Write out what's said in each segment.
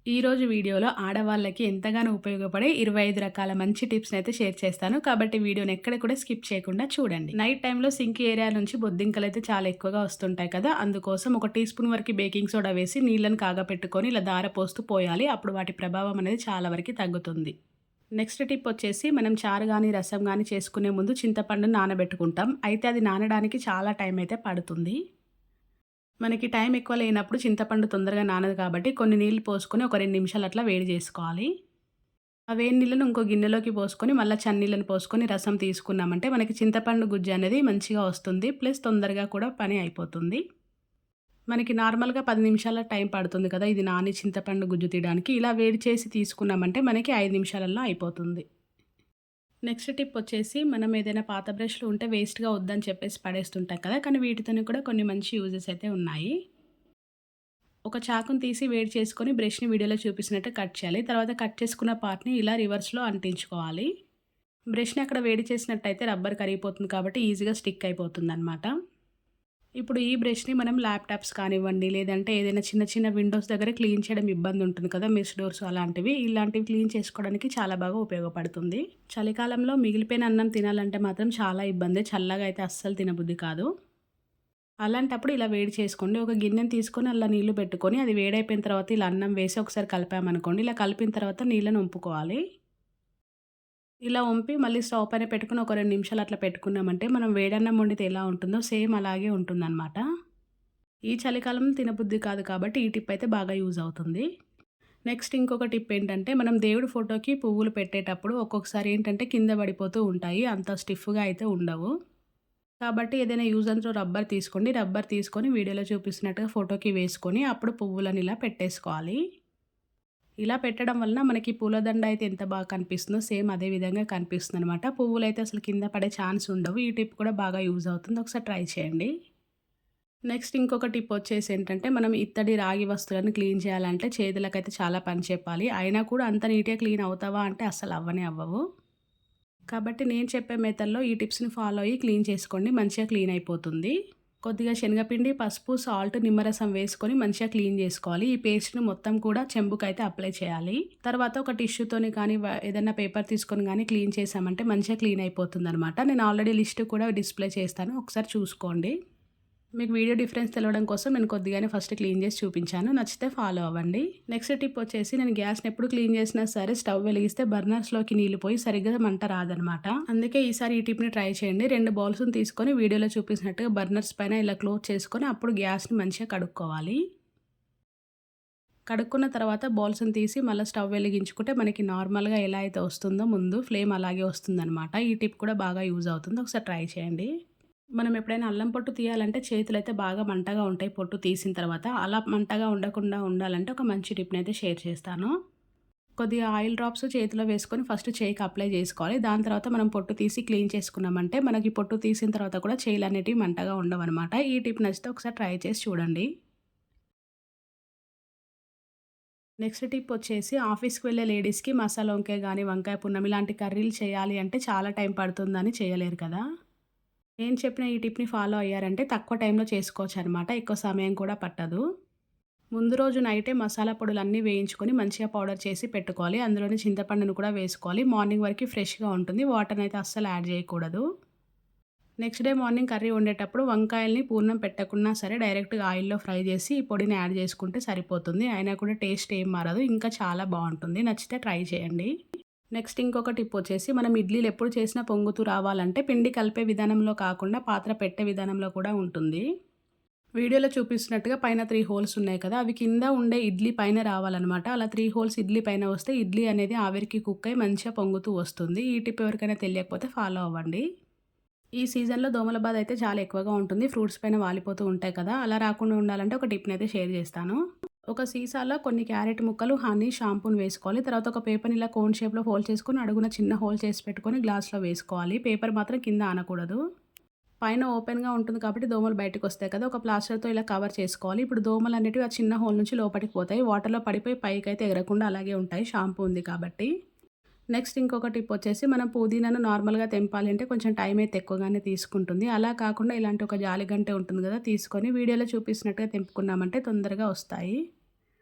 ఈరోజు వీడియోలో ఆడవాళ్ళకి ఎంతగానో ఉపయోగపడే 25 రకాల మంచి టిప్స్‌ని అయితే షేర్ చేస్తాను. కాబట్టి వీడియోని ఎక్కడ కూడా స్కిప్ చేయకుండా చూడండి. నైట్ టైమ్‌లో సింక్ ఏరియా నుంచి బొద్దింకలైతే చాలా ఎక్కువగా వస్తుంటాయి కదా! అందుకోసం ఒక టీ స్పూన్ వరకు బేకింగ్ సోడా వేసి నీళ్ళని కాగపెట్టుకొని ఇలా దార పోస్తూ పోయాలి. అప్పుడు వాటి ప్రభావం అనేది చాలా వరకి తగ్గుతుంది. నెక్స్ట్ టిప్ వచ్చేసి మనం చారు గాని, రసం గాని చేసుకునే ముందు చింతపండుని నానబెట్టుకుంటాం. అయితే అది నానడానికి చాలా టైం అయితే పడుతుంది. మనకి టైం ఎక్కువ లేనప్పుడు చింతపండు తొందరగా నానదు కాబట్టి కొన్ని నీళ్లు పోసుకొని ఒక 2 నిమిషాలు అట్లా వేడి చేసుకోవాలి. ఆ వేడి నీళ్ళను ఇంకో గిన్నెలోకి పోసుకొని మళ్ళా చన్నీళ్ళని పోసుకొని రసం తీసుకున్నామంటే మనకి చింతపండు గుజ్జు అనేది మంచిగా వస్తుంది. ప్లస్ తొందరగా కూడా పని అయిపోతుంది. మనకి నార్మల్‌గా 10 నిమిషాల టైం పడుతుంది కదా! ఇది నాని చింతపండు గుజ్జు తీయడానికి. ఇలా వేడి చేసి తీసుకున్నామంటే మనకి 5 నిమిషాలలో అయిపోతుంది. నెక్స్ట్ టిప్ వచ్చేసి మనం ఏదైనా పాత బ్రష్‌లు ఉంటే వేస్ట్‌గా వద్దని చెప్పేసి పడేస్తుంటాం కదా! కానీ వీటితోని కూడా కొన్ని మంచి యూజెస్ అయితే ఉన్నాయి. ఒక చాకుని తీసి వేడి చేసుకొని బ్రష్‌ని వీడియోలో చూపిస్తున్నట్టు కట్ చేయాలి. తర్వాత కట్ చేసుకున్న పార్ట్‌ని ఇలా రివర్స్‌లో అంటించుకోవాలి. బ్రష్‌ని అక్కడ వేడి చేసినట్టయితే రబ్బర్ కరిగిపోతుంది కాబట్టి ఈజీగా స్టిక్ అయిపోతుందనమాట. ఇప్పుడు ఈ బ్రష్‌ని మనం ల్యాప్‌టాప్స్ కానివ్వండి, లేదంటే ఏదైనా చిన్న చిన్న విండోస్ దగ్గర క్లీన్ చేయడం ఇబ్బంది ఉంటుంది కదా! మెష్ డోర్స్ అలాంటివి. ఇలాంటివి క్లీన్ చేసుకోవడానికి చాలా బాగా ఉపయోగపడుతుంది. చలికాలంలో మిగిలిపోయిన అన్నం తినాలంటే మాత్రం చాలా ఇబ్బంది. చల్లగా అయితే అస్సలు తినబుద్ధి కాదు. అలాంటప్పుడు ఇలా వేడి చేసుకోండి. ఒక గిన్నెని తీసుకొని అలా నీళ్లు పెట్టుకొని అది వేడైపోయిన తర్వాత ఇలా అన్నం వేసి ఒకసారి కలిపామనుకోండి. ఇలా కలిపిన తర్వాత నీళ్ళని వంపుకోవాలి. ఇలా వంపి మళ్ళీ స్టవ్ పైన పెట్టుకొని ఒక 2 నిమిషాలు అట్లా పెట్టుకున్నామంటే మనం వేడన్నం వండితే ఎలా ఉంటుందో సేమ్ అలాగే ఉంటుందనమాట. ఈ చలికాలంలో తినబుద్ధి కాదు కాబట్టి ఈ టిప్ అయితే బాగా యూజ్ అవుతుంది. నెక్స్ట్ ఇంకొక టిప్ ఏంటంటే మనం దేవుడి ఫోటోకి పువ్వులు పెట్టేటప్పుడు ఒక్కొక్కసారి ఏంటంటే కింద పడిపోతూ ఉంటాయి. అంత స్టిఫ్‌గా అయితే ఉండవు. కాబట్టి ఏదైనా యూజ్ అండ్ త్రో రబ్బర్ తీసుకోండి. రబ్బర్ తీసుకొని వీడియోలో చూపిస్తున్నట్టుగా ఫోటోకి వేసుకొని అప్పుడు పువ్వులని ఇలా పెట్టేసుకోవాలి. ఇలా పెట్టడం వలన మనకి పూలదండ అయితే ఎంత బాగా కనిపిస్తుందో సేమ్ అదే విధంగా కనిపిస్తుందనమాట. పువ్వులైతే అసలు కింద పడే ఛాన్స్ ఉండవు. ఈ టిప్ కూడా బాగా యూజ్ అవుతుంది. ఒకసారి ట్రై చేయండి. నెక్స్ట్ ఇంకొక టిప్ వచ్చేసి ఏంటంటే మనం ఇత్తడి, రాగి వస్తువులను క్లీన్ చేయాలంటే చేతులకైతే చాలా పని చెప్పాలి. అయినా కూడా అంత నీట్‌గా క్లీన్ అవుతావా అంటే అస్సలు అవ్వనే అవ్వవు. కాబట్టి నేను చెప్పే మెథడ్‌లో ఈ టిప్స్‌ని ఫాలో అయ్యి క్లీన్ చేసుకోండి. మంచిగా క్లీన్ అయిపోతుంది. కొద్దిగా శనగపిండి, పసుపు, సాల్ట్, నిమ్మరసం వేసుకొని మంచిగా క్లీన్ చేసుకోవాలి. ఈ పేస్ట్‌ని మొత్తం కూడా చెంబుకైతే అప్లై చేయాలి. తర్వాత ఒక టిష్యూతోని కానీ ఏదైనా పేపర్ తీసుకొని గానీ క్లీన్ చేశామంటే మంచిగా క్లీన్ అయిపోతుందనమాట. నేను ఆల్రెడీ లిస్ట్ కూడా డిస్‌ప్లే చేస్తాను. ఒకసారి చూసుకోండి. మీకు వీడియో డిఫరెన్స్ తెలవడం కోసం నేను కొద్దిగానే ఫస్ట్ క్లీన్ చేసి చూపించాను. నచ్చితే ఫాలో అవ్వండి. నెక్స్ట్ టిప్ వచ్చేసి నేను గ్యాస్‌ని ఎప్పుడు క్లీన్ చేసినా సరే స్టవ్ వెలిగిస్తే బర్నర్స్‌లోకి నీళ్లు పోయి సరిగ్గా మంట రాదనమాట. అందుకే ఈసారి ఈ టిప్‌ని ట్రై చేయండి. 2 బౌల్స్‌ని తీసుకొని వీడియోలో చూపించినట్టుగా బర్నర్స్ పైన ఇలా క్లోజ్ చేసుకొని అప్పుడు గ్యాస్‌ని మంచిగా కడుక్కోవాలి. కడుక్కున్న తర్వాత బౌల్స్‌ని తీసి మళ్ళీ స్టవ్ వెలిగించుకుంటే మనకి నార్మల్‌గా ఎలా అయితే వస్తుందో ముందు ఫ్లేమ్ అలాగే వస్తుందనమాట. ఈ టిప్ కూడా బాగా యూజ్ అవుతుంది. ఒకసారి ట్రై చేయండి. మనం ఎప్పుడైనా అల్లం పొట్టు తీయాలంటే చేతులైతే బాగా మంటగా ఉంటాయి పొట్టు తీసిన తర్వాత. అలా మంటగా ఉండకుండా ఉండాలంటే ఒక మంచి టిప్‌నైతే షేర్ చేస్తాను. కొద్దిగా ఆయిల్ డ్రాప్స్ చేతిలో వేసుకొని ఫస్ట్ చేయికి అప్లై చేసుకోవాలి. దాని తర్వాత మనం పొట్టు తీసి క్లీన్ చేసుకున్నామంటే మనకి పొట్టు తీసిన తర్వాత కూడా చేతులనేటివి మంటగా ఉండవనమాట. ఈ టిప్ నచ్చితే ఒకసారి ట్రై చేసి చూడండి. నెక్స్ట్ టిప్ వచ్చేసి ఆఫీస్‌కి వెళ్ళే లేడీస్‌కి మసాలా వంకాయ గాని, వంకాయ పున్నం ఇలాంటి కర్రీలు చేయాలి అంటే చాలా టైం పడుతుందని చేయలేరు కదా! నేను చెప్పిన ఈ టిప్‌ని ఫాలో అయ్యారంటే తక్కువ టైంలో చేసుకోవచ్చనమాట. ఎక్కువ సమయం కూడా పట్టదు. ముందు రోజు నైటే మసాలా పొడులన్నీ వేయించుకొని మంచిగా పౌడర్ చేసి పెట్టుకోవాలి. అందులోనే చింతపండును కూడా వేసుకోవాలి. మార్నింగ్ వరకి ఫ్రెష్‌గా ఉంటుంది. వాటర్‌నైతే అస్సలు యాడ్ చేయకూడదు. నెక్స్ట్ డే మార్నింగ్ కర్రీ వండేటప్పుడు వంకాయల్ని పూర్ణం పెట్టకున్నా సరే డైరెక్ట్‌గా ఆయిల్‌లో ఫ్రై చేసి ఈ పొడిని యాడ్ చేసుకుంటే సరిపోతుంది. అయినా కూడా టేస్ట్ ఏం మారదు. ఇంకా చాలా బావుంటుంది. నచ్చితే ట్రై చేయండి. నెక్స్ట్ ఇంకొక టిప్ వచ్చేసి మనం ఇడ్లీలు ఎప్పుడు చేసినా పొంగుతూ రావాలంటే పిండి కలిపే విధానంలో కాకుండా పాత్ర పెట్టే విధానంలో కూడా ఉంటుంది. వీడియోలో చూపిస్తున్నట్టుగా పైన 3 హోల్స్ ఉన్నాయి కదా! అవి కింద ఉండే ఇడ్లీ పైన రావాలనమాట. అలా 3 హోల్స్ ఇడ్లీ పైన వస్తే ఇడ్లీ అనేది ఆవిరికి కుక్ అయ్యి మంచిగా పొంగుతూ వస్తుంది. ఈ టిప్ ఎవరికైనా తెలియకపోతే ఫాలో అవ్వండి. ఈ సీజన్‌లో దోమల బాధ అయితే చాలా ఎక్కువగా ఉంటుంది. ఫ్రూట్స్ పైన వాలిపోతూ ఉంటాయి కదా! అలా రాకుండా ఉండాలంటే ఒక టిప్‌నైతే షేర్ చేస్తాను. ఒక సీసాలో కొన్ని క్యారెట్ ముక్కలు, హనీ, షాంపూని వేసుకోవాలి. తర్వాత ఒక పేపర్‌ని ఇలా కోన్ షేప్‌లో ఫోల్డ్ చేసుకొని అడుగున చిన్న హోల్ చేసి పెట్టుకొని గ్లాస్‌లో వేసుకోవాలి. పేపర్ మాత్రం కింద ఆనకూడదు. పైన ఓపెన్‌గా ఉంటుంది కాబట్టి దోమలు బయటకొస్తాయి కదా! ఒక ప్లాస్టర్‌తో ఇలా కవర్ చేసుకోవాలి. ఇప్పుడు దోమలనేటివి ఆ చిన్న హోల్ నుంచి లోపలికి పోతాయి. వాటర్‌లో పడిపోయి పైకైతే ఎగరకుండా అలాగే ఉంటాయి. షాంపూ ఉంది కాబట్టి. నెక్స్ట్ ఇంకొక టిప్ వచ్చేసి మనం పుదీనాను నార్మల్‌గా తెంపాలి అంటే కొంచెం టైం అయితే ఎక్కువగానే తీసుకుంటుంది. అలా కాకుండా ఇలాంటి ఒక జాలిగంటె ఉంటుంది కదా! తీసుకొని వీడియోలో చూపిస్తున్నట్టుగా తెంపుకున్నామంటే తొందరగా వస్తాయి.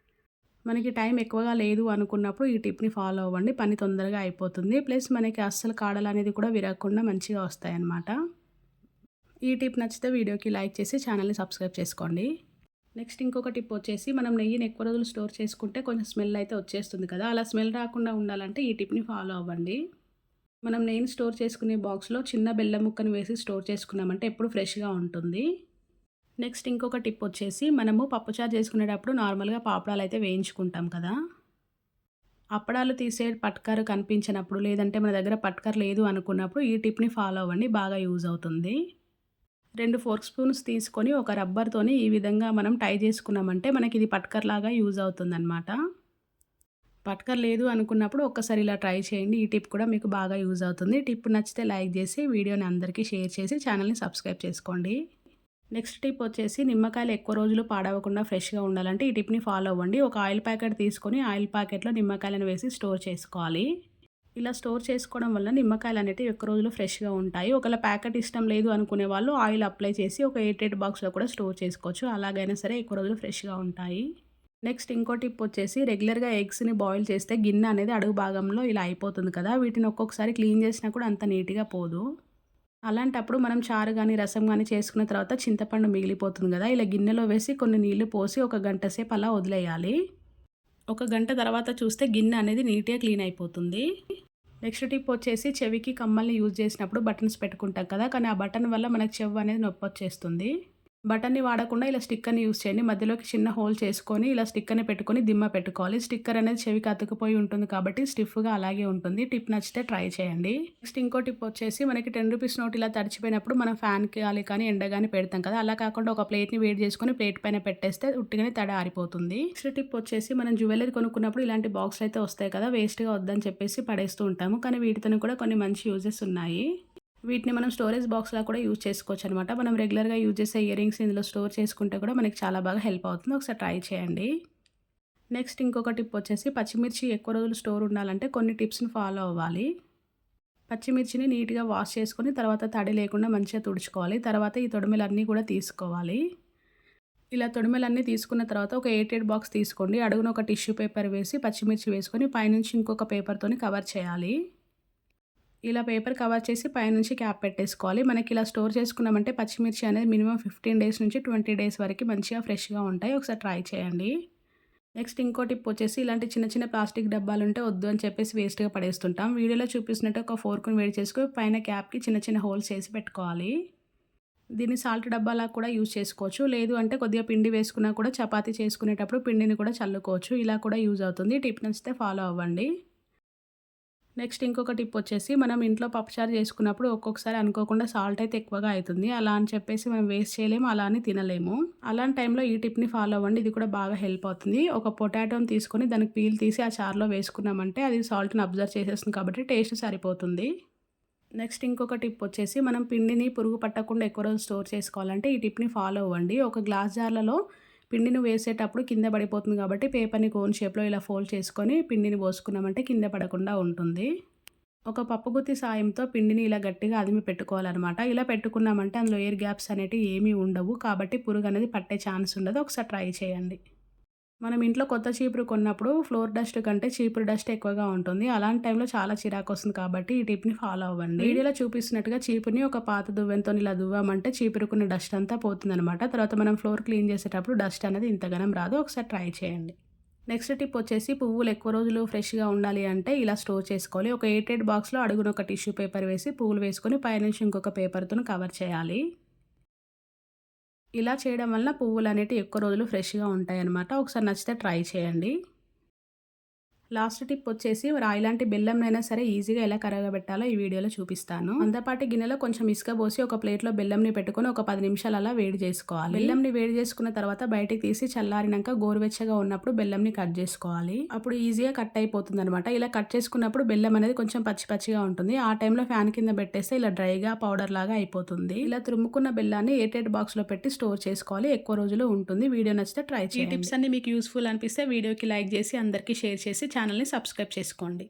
మనకి టైం ఎక్కువగా లేదు అనుకున్నప్పుడు ఈ టిప్‌ని ఫాలో అవ్వండి. పని తొందరగా అయిపోతుంది. ప్లస్ మనకి అస్సలు కాడలనేది కూడా విరగకుండా మంచిగా వస్తాయన్నమాట. ఈ టిప్ నచ్చితే వీడియోకి లైక్ చేసి ఛానల్‌ని సబ్స్క్రైబ్ చేసుకోండి. నెక్స్ట్ ఇంకొక టిప్ వచ్చేసి మనం నెయ్యిని ఎక్కువ రోజులు స్టోర్ చేసుకుంటే కొంచెం స్మెల్ అయితే వచ్చేస్తుంది కదా! అలా స్మెల్ రాకుండా ఉండాలంటే ఈ టిప్‌ని ఫాలో అవ్వండి. మనం నెయ్యిని స్టోర్ చేసుకునే బాక్స్‌లో చిన్న బెల్లం ముక్కను వేసి స్టోర్ చేసుకున్నామంటే ఎప్పుడు ఫ్రెష్‌గా ఉంటుంది. నెక్స్ట్ ఇంకొక టిప్ వచ్చేసి మనము పప్పుచారు చేసుకునేటప్పుడు నార్మల్‌గా పాపడాలైతే వేయించుకుంటాం కదా! అప్పడాలు తీసే పట్కర్ కనిపించినప్పుడు లేదంటే మన దగ్గర పట్కర్ లేదు అనుకున్నప్పుడు ఈ టిప్‌ని ఫాలో అవ్వండి. బాగా యూజ్ అవుతుంది. 2 ఫోర్క్ స్పూన్స్ తీసుకొని ఒక రబ్బర్‌తోని ఈ విధంగా మనం టై చేసుకున్నామంటే మనకి ఇది పట్కర్‌లాగా యూజ్ అవుతుందనమాట. పట్కర్ లేదు అనుకున్నప్పుడు ఒక్కసారి ఇలా ట్రై చేయండి. ఈ టిప్ కూడా మీకు బాగా యూజ్ అవుతుంది. టిప్ నచ్చితే లైక్ చేసి వీడియోని అందరికీ షేర్ చేసి ఛానల్‌ని సబ్స్క్రైబ్ చేసుకోండి. నెక్స్ట్ టిప్ వచ్చేసి నిమ్మకాయలు ఎక్కువ రోజులు పాడవకుండా ఫ్రెష్‌గా ఉండాలంటే ఈ టిప్‌ని ఫాలో అవ్వండి. ఒక ఆయిల్ ప్యాకెట్ తీసుకొని ఆయిల్ ప్యాకెట్‌లో నిమ్మకాయలను వేసి స్టోర్ చేసుకోవాలి. ఇలా స్టోర్ చేసుకోవడం వల్ల నిమ్మకాయలు అనేటివి ఎక్కువ రోజులు ఫ్రెష్‌గా ఉంటాయి. ఒకవేళ ప్యాకెట్ ఇష్టం లేదు అనుకునే వాళ్ళు ఆయిల్ అప్లై చేసి ఒక ఎయిర్ బాక్స్‌లో కూడా స్టోర్ చేసుకోవచ్చు. అలాగైనా సరే ఎక్కువ రోజులు ఫ్రెష్‌గా ఉంటాయి. నెక్స్ట్ ఇంకో టిప్ వచ్చేసి రెగ్యులర్‌గా ఎగ్స్‌ని బాయిల్ చేస్తే గిన్నె అనేది అడుగు భాగంలో ఇలా అయిపోతుంది కదా! వీటిని ఒక్కొక్కసారి క్లీన్ చేసినా కూడా అంత నీట్‌గా పోదు. అలాంటప్పుడు మనం చారు గానీ, రసం గానీ చేసుకున్న తర్వాత చింతపండు మిగిలిపోతుంది గదా! ఇలా గిన్నెలో వేసి కొన్ని నీళ్లు పోసి ఒక గంట సేపు అలా వదిలేయాలి. ఒక గంట తర్వాత చూస్తే గిన్నె అనేది నీట్‌గా క్లీన్ అయిపోతుంది. నెక్స్ట్ టిప్ వచ్చేసి చెవికి కమ్మల్ని యూజ్ చేసినప్పుడు బటన్స్ పెట్టుకుంటాం కదా! కానీ ఆ బటన్ వల్ల మనకు చెవి అనేది నొప్పొచ్చేస్తుంది. బటన్‌ని వాడకుండా ఇలా స్టిక్కర్‌ని యూజ్ చేయండి. మధ్యలోకి చిన్న హోల్ చేసుకొని ఇలా స్టిక్కర్‌ని పెట్టుకొని దిమ్మ పెట్టుకోవాలి. స్టిక్కర్ అనేది చెవికి అతుక్కుపోయి ఉంటుంది కాబట్టి స్టిఫ్‌గా అలాగే ఉంటుంది. టిప్ నచ్చితే ట్రై చేయండి. నెక్స్ట్ ఇంకో టిప్ వచ్చేసి మనకి రూ. 10 నోట్ ఇలా తడిచిపోయినప్పుడు మనం ఫ్యాన్‌కి గాలి కానీ, ఎండ గాని పెడతాం కదా! అలా కాకుండా ఒక ప్లేట్‌ని వేడి చేసుకొని ప్లేట్ పైన పెట్టేస్తే ఉట్టిగానే తడి ఆరిపోతుంది. నెక్స్ట్ టిప్ వచ్చేసి మనం జ్యువెలరీ కొనుక్కున్నప్పుడు ఇలాంటి బాక్స్‌లు అయితే వస్తాయి కదా! వేస్ట్‌గా వద్దని చెప్పేసి పడేస్తూ ఉంటాము. కానీ వీటితోని కూడా కొన్ని మంచి యూజెస్ ఉన్నాయి. వీటిని మనం స్టోరేజ్ బాక్స్‌లా కూడా యూజ్ చేసుకోవచ్చనమాట. మనం రెగ్యులర్‌గా యూజ్ చేసే ఇయర్ రింగ్స్ ఇందులో స్టోర్ చేసుకుంటే కూడా మనకి చాలా బాగా హెల్ప్ అవుతుంది. ఒకసారి ట్రై చేయండి. నెక్స్ట్ ఇంకొక టిప్ వచ్చేసి పచ్చిమిర్చి ఎక్కువ రోజులు స్టోర్ ఉండాలంటే కొన్ని టిప్స్‌ని ఫాలో అవ్వాలి. పచ్చిమిర్చిని నీట్‌గా వాష్ చేసుకొని తర్వాత తడి లేకుండా మంచిగా తుడుచుకోవాలి. తర్వాత ఈ తొడిమెలన్నీ కూడా తీసుకోవాలి. ఇలా తొడిమెలన్నీ తీసుకున్న తర్వాత ఒక ఎయిర్ బాక్స్ తీసుకోండి. అడుగున ఒక టిష్యూ పేపర్ వేసి పచ్చిమిర్చి వేసుకొని పైనుంచి ఇంకొక పేపర్‌తోని కవర్ చేయాలి. ఇలా పేపర్ కవర్ చేసి పైనుంచి క్యాప్ పెట్టేసుకోవాలి. మనకి ఇలా స్టోర్ చేసుకున్నామంటే పచ్చిమిర్చి అనేది మినిమమ్ 15 డేస్ నుంచి 20 డేస్ వరకు మంచిగా ఫ్రెష్‌గా ఉంటాయి. ఒకసారి ట్రై చేయండి. నెక్స్ట్ ఇంకో టిప్ వచ్చేసి ఇలాంటి చిన్న చిన్న ప్లాస్టిక్ డబ్బాలుంటే వద్దు అని చెప్పేసి వేస్ట్‌గా పడేస్తుంటాం. వీడియోలో చూపిస్తున్నట్టు ఒక ఫోర్క్‌ని వేడి చేసుకొని పైన క్యాప్‌కి చిన్న చిన్న హోల్స్ చేసి పెట్టుకోవాలి. దీన్ని సాల్ట్ డబ్బాలా కూడా యూజ్ చేసుకోవచ్చు. లేదు అంటే కొద్దిగా పిండి వేసుకున్నా కూడా చపాతీ చేసుకునేటప్పుడు పిండిని కూడా చల్లుకోవచ్చు. ఇలా కూడా యూజ్ అవుతుంది. టిప్ నచ్చితే ఫాలో అవ్వండి. నెక్స్ట్ ఇంకొక టిప్ వచ్చేసి మనం ఇంట్లో పప్పుచారు చేసుకున్నప్పుడు ఒక్కొక్కసారి అనుకోకుండా సాల్ట్ అయితే ఎక్కువగా అవుతుంది. అలా అని చెప్పేసి మనం వేస్ట్ చేయలేము, అలా అని తినలేము. అలాంటి టైంలో ఈ టిప్‌ని ఫాలో అవ్వండి. ఇది కూడా బాగా హెల్ప్ అవుతుంది. ఒక పొటాటోని తీసుకొని దానికి పీల్ తీసి ఆ చారులో వేసుకున్నామంటే అది సాల్ట్‌ని అబ్జర్వ్ చేసేస్తుంది కాబట్టి టేస్ట్ సరిపోతుంది. నెక్స్ట్ ఇంకొక టిప్ వచ్చేసి మనం పిండిని పురుగు పట్టకుండా ఎక్కువ రోజులు స్టోర్ చేసుకోవాలంటే ఈ టిప్‌ని ఫాలో అవ్వండి. ఒక గ్లాస్ జార్లలో పిండిని వేసేటప్పుడు కింద పడిపోతుంది కాబట్టి పేపర్‌ని కోన్ షేప్‌లో ఇలా ఫోల్డ్ చేసుకొని పిండిని పోసుకున్నామంటే కింద పడకుండా ఉంటుంది. ఒక పప్పుగుత్తి సాయంతో పిండిని ఇలా గట్టిగా అదిమి పెట్టుకోవాలనమాట. ఇలా పెట్టుకున్నామంటే అందులో ఎయిర్ గ్యాప్స్ అనేటివి ఏమీ ఉండవు. కాబట్టి పురుగు అనేది పట్టే ఛాన్స్ ఉండదు. ఒకసారి ట్రై చేయండి. మనం ఇంట్లో కొత్త చీపురు కొన్నప్పుడు ఫ్లోర్ డస్ట్ కంటే చీపురు డస్ట్ ఎక్కువగా ఉంటుంది. అలాంటి టైంలో చాలా చిరాకొస్తుంది కాబట్టి ఈ టిప్‌ని ఫాలో అవ్వండి. వీడియోలో చూపిస్తున్నట్టుగా చీపురుని ఒక పాత దువ్వెనతోని ఇలా దువ్వామంటే చీపురుకున్న డస్ట్ అంతా పోతుందనమాట. తర్వాత మనం ఫ్లోర్ క్లీన్ చేసేటప్పుడు డస్ట్ అనేది ఇంతగనం రాదు. ఒకసారి ట్రై చేయండి. నెక్స్ట్ టిప్ వచ్చేసి పువ్వులు ఎక్కువ రోజులు ఫ్రెష్‌గా ఉండాలి అంటే ఇలా స్టోర్ చేసుకోవాలి. ఒక ఎయిర్ బాక్స్‌లో అడుగున ఒక టిష్యూ పేపర్ వేసి పువ్వులు వేసుకొని పైనుంచి ఇంకొక పేపర్‌తోని కవర్ చేయాలి. ఇలా చేయడం వలన పువ్వులనేటివి ఎక్కువ రోజులు ఫ్రెష్‌గా ఉంటాయన్నమాట. ఒకసారి నచ్చితే ట్రై చేయండి. లాస్ట్ టిప్ వచ్చేసి రాయి లాంటి బెల్లంనైనా సరే ఈజీగా ఎలా కరగబెట్టాలో ఈ వీడియోలో చూపిస్తాను. మందపాటి గిన్నెలో కొంచెం ఇసుక పోసి ఒక ప్లేట్లో బెల్లంని పెట్టుకొని ఒక 10 నిమిషాలు అలా వేడి చేసుకోవాలి. బెల్లంని వేడి చేసుకున్న తర్వాత బయటికి తీసి చల్లారినాక గోరువెచ్చగా ఉన్నప్పుడు బెల్లంని కట్ చేసుకోవాలి. అప్పుడు ఈజీగా కట్ అయిపోతుంది అనమాట. ఇలా కట్ చేసుకున్నప్పుడు బెల్లం అనేది కొంచెం పచ్చి పచ్చిగా ఉంటుంది. ఆ టైంలో ఫ్యాన్ కింద పెట్టేస్తే ఇలా డ్రైగా పౌడర్ లాగా అయిపోతుంది. ఇలా తురుముకున్న బెల్లాన్ని ఎయిర్ బాక్స్ లో పెట్టి స్టోర్ చేసుకోవాలి. ఎక్కువ రోజులు ఉంటుంది. వీడియో నచ్చితే ట్రై చేయండి. ఈ టిప్స్ అన్ని మీకు యూస్ఫుల్ అనిపిస్తే వీడియోకి లైక్ చేసి అందరికీ షేర్ చేసి ఛానల్ని సబ్స్క్రైబ్ చేసుకోండి.